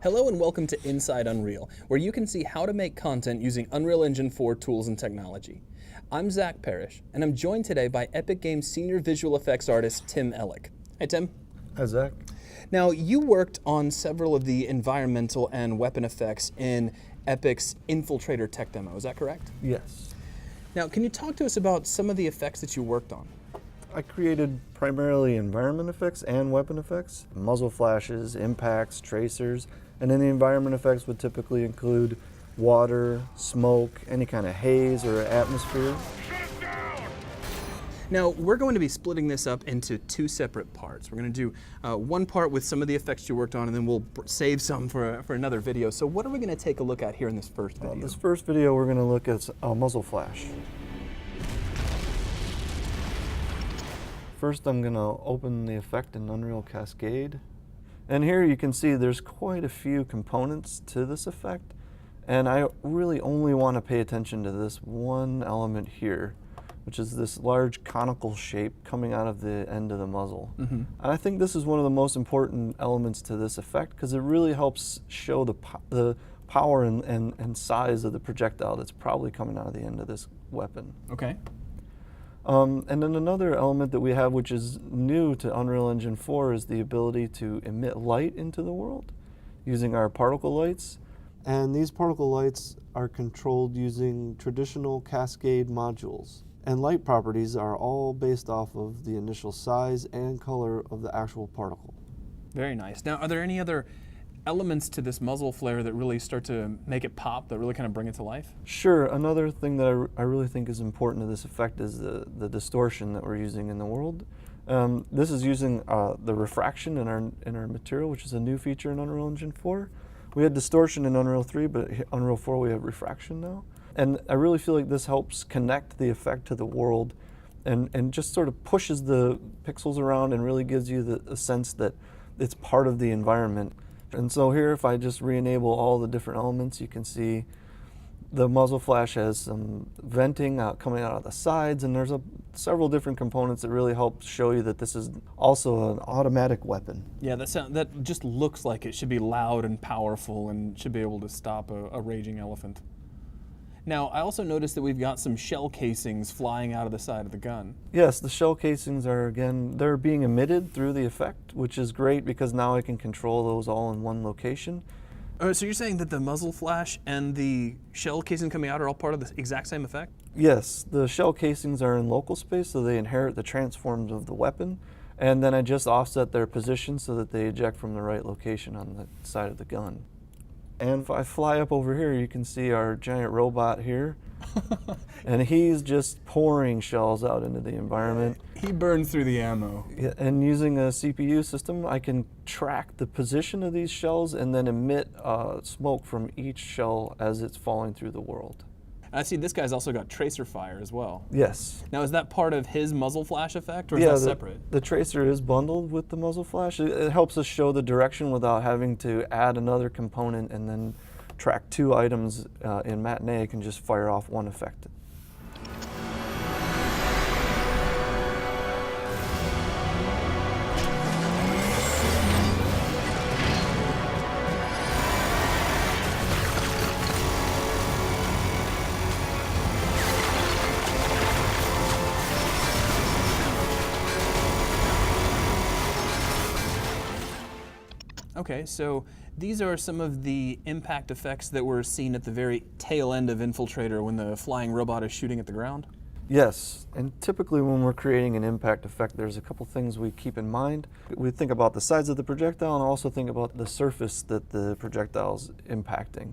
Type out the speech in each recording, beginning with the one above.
Hello and welcome to Inside Unreal, where you can see how to make content using Unreal Engine 4 tools and technology. I'm Zach Parrish, and I'm joined today by Epic Games senior visual effects artist Tim Ellick. Hey Tim. Hi Zach. Now you worked on several of the environmental and weapon effects in Epic's Infiltrator tech demo, is that correct? Yes. Now can you talk to us about some of the effects that you worked on? I created primarily environment effects and weapon effects, muzzle flashes, impacts, tracers, and then the environment effects would typically include water, smoke, any kind of haze or atmosphere. Now, we're going to be splitting this up into two separate parts. We're going to do one part with some of the effects you worked on, and then we'll save some for another video. So what are we going to take a look at here in this first video? This first video we're going to look at a muzzle flash. First I'm going to open the effect in Unreal Cascade. And here you can see there's quite a few components to this effect. And I really only want to pay attention to this one element here, which is this large conical shape coming out of the end of the muzzle. And I think this is one of the most important elements to this effect because it really helps show the power and size of the projectile that's probably coming out of the end of this weapon. Okay. And then another element that we have, which is new to Unreal Engine 4, is the ability to emit light into the world using our particle lights. And these particle lights are controlled using traditional cascade modules. And light properties are all based off of the initial size and color of the actual particle. Very nice. Now, are there any other elements to this muzzle flare that really start to make it pop, that really kind of bring it to life? Sure. Another thing that I really think is important to this effect is the distortion that we're using in the world. This is using the refraction in our material, which is a new feature in Unreal Engine 4. We had distortion in Unreal 3, but in Unreal 4 we have refraction now. And I really feel like this helps connect the effect to the world and just sort of pushes the pixels around and really gives you the sense that it's part of the environment. And so here, if I just re-enable all the different elements, you can see the muzzle flash has some venting coming out of the sides, and there's several different components that really help show you that this is also an automatic weapon. Yeah, that just looks like it should be loud and powerful and should be able to stop a raging elephant. Now, I also noticed that we've got some shell casings flying out of the side of the gun. Yes, the shell casings are, again, they're being emitted through the effect, which is great because now I can control those all in one location. So you're saying that the muzzle flash and the shell casing coming out are all part of the exact same effect? Yes, the shell casings are in local space, so they inherit the transforms of the weapon, and then I just offset their position so that they eject from the right location on the side of the gun. And if I fly up over here, you can see our giant robot here. And he's just pouring shells out into the environment. He burns through the ammo. Yeah, and using a CPU system, I can track the position of these shells and then emit smoke from each shell as it's falling through the world. I see this guy's also got tracer fire as well. Yes. Now, is that part of his muzzle flash effect, or is that separate? The tracer is bundled with the muzzle flash. It helps us show the direction without having to add another component and then track two items in Matinee. I can just fire off one effect. Okay, so these are some of the impact effects that were seen at the very tail end of Infiltrator when the flying robot is shooting at the ground? Yes, and typically when we're creating an impact effect, there's a couple things we keep in mind. We think about the size of the projectile and also think about the surface that the projectile's impacting.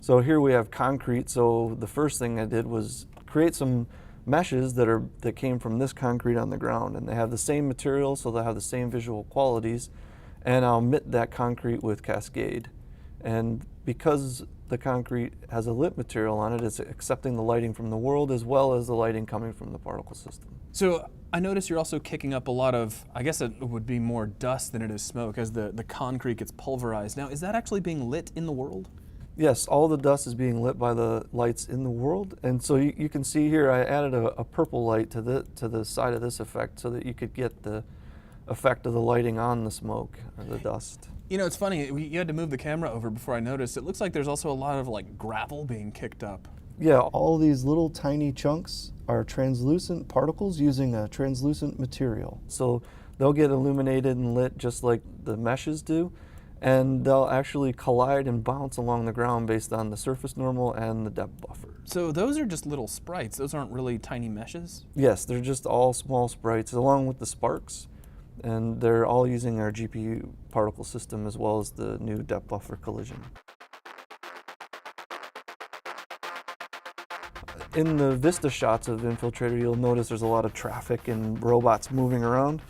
So here we have concrete, so the first thing I did was create some meshes that came from this concrete on the ground, and they have the same material, so they have the same visual qualities. And I'll emit that concrete with Cascade. And because the concrete has a lit material on it, it's accepting the lighting from the world as well as the lighting coming from the particle system. So I notice you're also kicking up a lot of, I guess it would be more dust than it is smoke as the concrete gets pulverized. Now, is that actually being lit in the world? Yes, all the dust is being lit by the lights in the world. And so you can see here I added a purple light to the side of this effect so that you could get the effect of the lighting on the smoke or the dust. You know, it's funny, you had to move the camera over before I noticed. It looks like there's also a lot of like gravel being kicked up. Yeah, all these little tiny chunks are translucent particles using a translucent material. So they'll get illuminated and lit just like the meshes do, and they'll actually collide and bounce along the ground based on the surface normal and the depth buffer. So those are just little sprites. Those aren't really tiny meshes? Yes, they're just all small sprites along with the sparks, and they're all using our GPU particle system as well as the new depth buffer collision. In the Vista shots of Infiltrator, you'll notice there's a lot of traffic and robots moving around.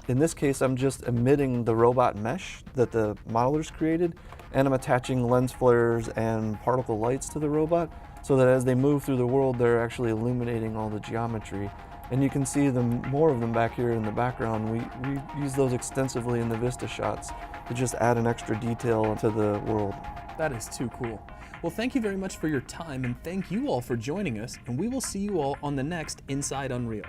In this case, I'm just emitting the robot mesh that the modelers created, and I'm attaching lens flares and particle lights to the robot so that as they move through the world, they're actually illuminating all the geometry. And you can see more of them back here in the background. We use those extensively in the Vista shots to just add an extra detail to the world. That is too cool. Well, thank you very much for your time, and thank you all for joining us, and we will see you all on the next Inside Unreal.